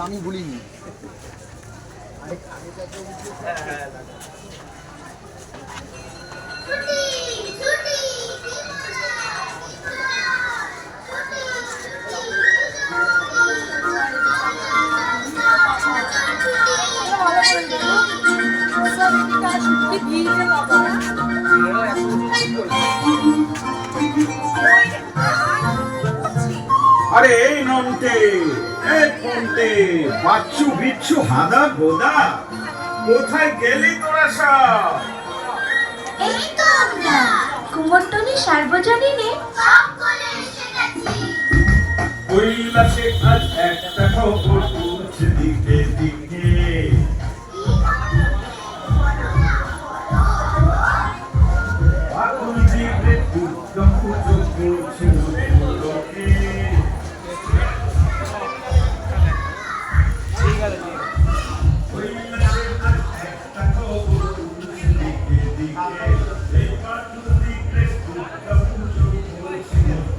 আমি ভুলিনি। আরে এই নন্টে, এই ফন্টে, বাচ্চু বিচ্ছু হাদা গোদা, কোথায় গেলি তোরা সব? এই তো আমরা কুমোরটুলি সার্বজনীনে সকলে এসে গেছি। কৈলাসে আজ একটা খবর পৌঁছে দিতে দিন।